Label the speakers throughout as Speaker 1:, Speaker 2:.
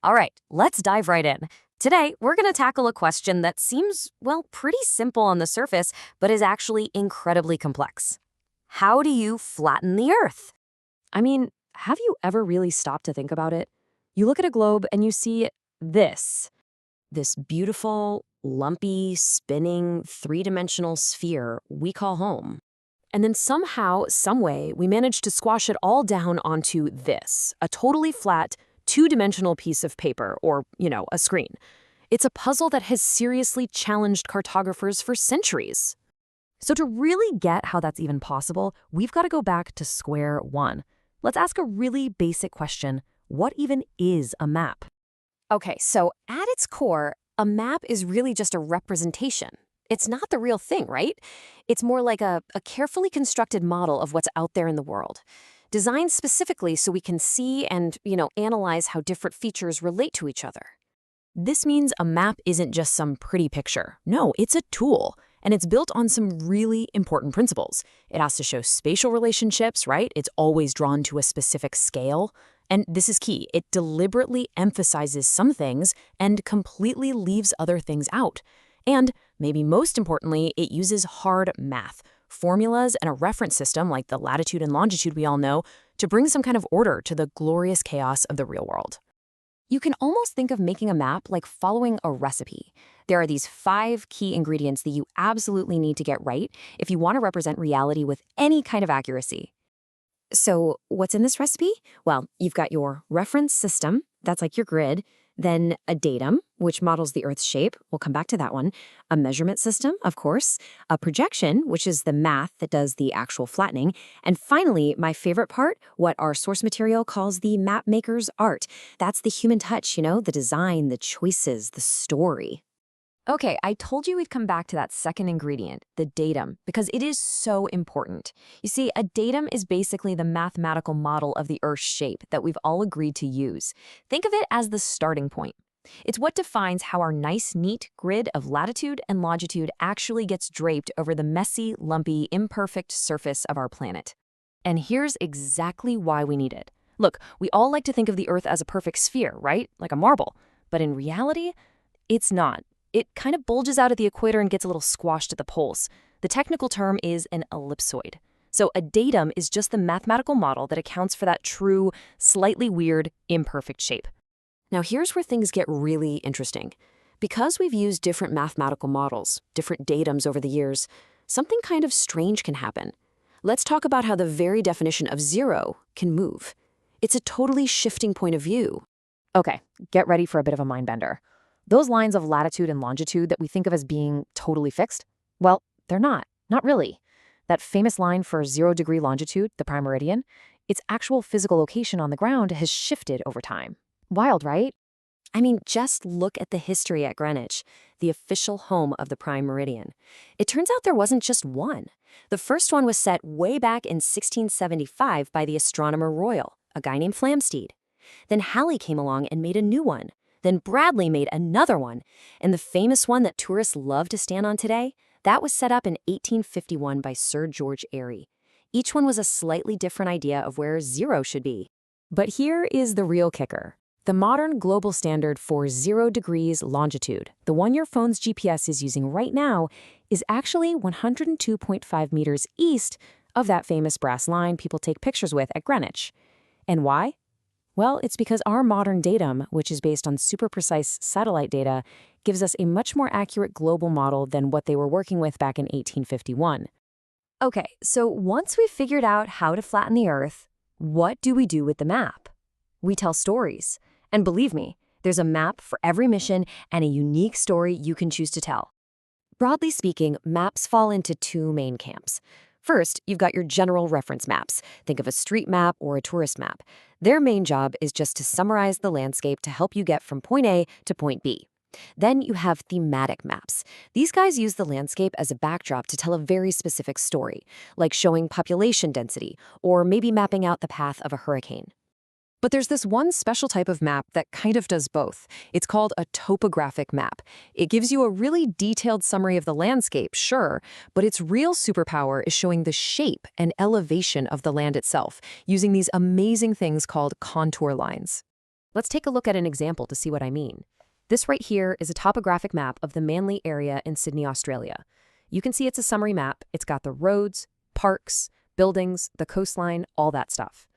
Speaker 1: All right, let's dive right in. Today, we're going to tackle a question that seems, well, pretty simple on the surface, but is actually incredibly complex. How do you flatten the Earth?
Speaker 2: I mean, have you ever really stopped to think about it? You look at a globe and you see this this beautiful, lumpy, spinning, three-dimensional sphere we call home. And then somehow, someway, we manage to squash it all down onto this, a totally flat, two-dimensional piece of paper, or, a screen. It's a puzzle that has seriously challenged cartographers for centuries. So to really get how that's even possible, we've got to go back to square one. Let's ask a really basic question. What even is a map?
Speaker 1: Okay, so at its core, a map is really just a representation. It's not the real thing, right? It's more like a carefully constructed model of what's out there in the world, designed specifically so we can see and, analyze how different features relate to each other.
Speaker 2: This means a map isn't just some pretty picture. No, it's a tool, and it's built on some really important principles. It has to show spatial relationships, right? It's always drawn to a specific scale. And this is key. It deliberately emphasizes some things and completely leaves other things out. And maybe most importantly, it uses hard math, formulas, and a reference system like the latitude and longitude we all know to bring some kind of order to the glorious chaos of the real world. You can almost think of making a map like following a recipe. There are these 5 key ingredients that you absolutely need to get right if you want to represent reality with any kind of accuracy. So what's in this recipe? Well, you've got your reference system, that's like your grid, then a datum, which models the Earth's shape. We'll come back to that one. A measurement system, of course. A projection, which is the math that does the actual flattening. And finally, my favorite part, what our source material calls the map maker's art. That's the human touch, the design, the choices, the story. Okay, I told you we'd come back to that second ingredient, the datum, because it is so important. You see, a datum is basically the mathematical model of the Earth's shape that we've all agreed to use. Think of it as the starting point. It's what defines how our nice, neat grid of latitude and longitude actually gets draped over the messy, lumpy, imperfect surface of our planet. And here's exactly why we need it. Look, we all like to think of the Earth as a perfect sphere, right? Like a marble. But in reality, it's not. It kind of bulges out at the equator and gets a little squashed at the poles. The technical term is an ellipsoid. So a datum is just the mathematical model that accounts for that true, slightly weird, imperfect shape. Now here's where things get really interesting. Because we've used different mathematical models, different datums over the years, something kind of strange can happen. Let's talk about how the very definition of zero can move. It's a totally shifting point of view. Okay, get ready for a bit of a mind bender. Those lines of latitude and longitude that we think of as being totally fixed, well, they're not really. That famous line for 0-degree longitude, the prime meridian, its actual physical location on the ground has shifted over time. Wild, right? I mean, just look at the history at Greenwich, the official home of the prime meridian. It turns out there wasn't just one. The first one was set way back in 1675 by the Astronomer Royal, a guy named Flamsteed. Then Halley came along and made a new one. Then Bradley made another one, and the famous one that tourists love to stand on today, that was set up in 1851 by Sir George Airy. Each one was a slightly different idea of where zero should be. But here is the real kicker. The modern global standard for 0 degrees longitude, the one your phone's GPS is using right now, is actually 102.5 meters east of that famous brass line people take pictures with at Greenwich. And why? Well, it's because our modern datum, which is based on super precise satellite data, gives us a much more accurate global model than what they were working with back in 1851. Okay, so once we've figured out how to flatten the Earth, what do we do with the map? We tell stories. And believe me, there's a map for every mission and a unique story you can choose to tell. Broadly speaking, maps fall into 2 main camps. First, you've got your general reference maps. Think of a street map or a tourist map. Their main job is just to summarize the landscape to help you get from point A to point B. Then you have thematic maps. These guys use the landscape as a backdrop to tell a very specific story, like showing population density or maybe mapping out the path of a hurricane. But there's this one special type of map that kind of does both. It's called a topographic map. It gives you a really detailed summary of the landscape, sure, but its real superpower is showing the shape and elevation of the land itself, using these amazing things called contour lines.
Speaker 1: Let's take a look at an example to see what I mean. This right here is a topographic map of the Manly area in Sydney, Australia. You can see it's a summary map. It's got the roads, parks, buildings, the coastline, all that stuff.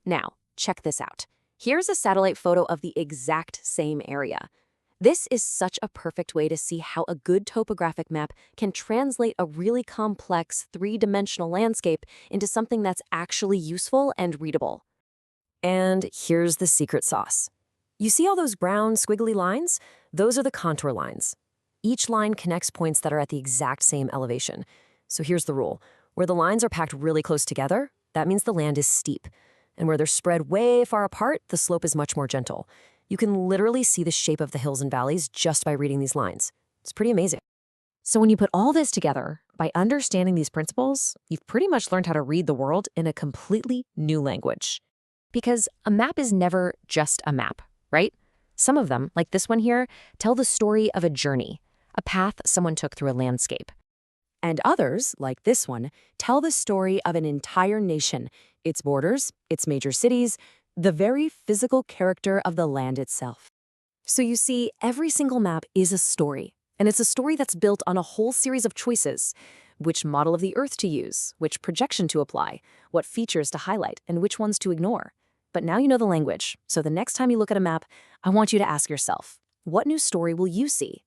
Speaker 1: Now, check this out. Here's a satellite photo of the exact same area. This is such a perfect way to see how a good topographic map can translate a really complex three-dimensional landscape into something that's actually useful and readable. And here's the secret sauce. You see all those brown squiggly lines? Those are the contour lines. Each line connects points that are at the exact same elevation. So here's the rule. Where the lines are packed really close together, that means the land is steep. And where they're spread way far apart, the slope is much more gentle. You can literally see the shape of the hills and valleys just by reading these lines. It's pretty amazing. So when you put all this together, by understanding these principles, you've pretty much learned how to read the world in a completely new language. Because a map is never just a map, right? Some of them, like this one here, tell the story of a journey, a path someone took through a landscape. And others, like this one, tell the story of an entire nation, its borders, its major cities, the very physical character of the land itself. So you see, every single map is a story, and it's a story that's built on a whole series of choices. Which model of the Earth to use, which projection to apply, what features to highlight, and which ones to ignore. But now you know the language, so the next time you look at a map, I want you to ask yourself, what new story will you see?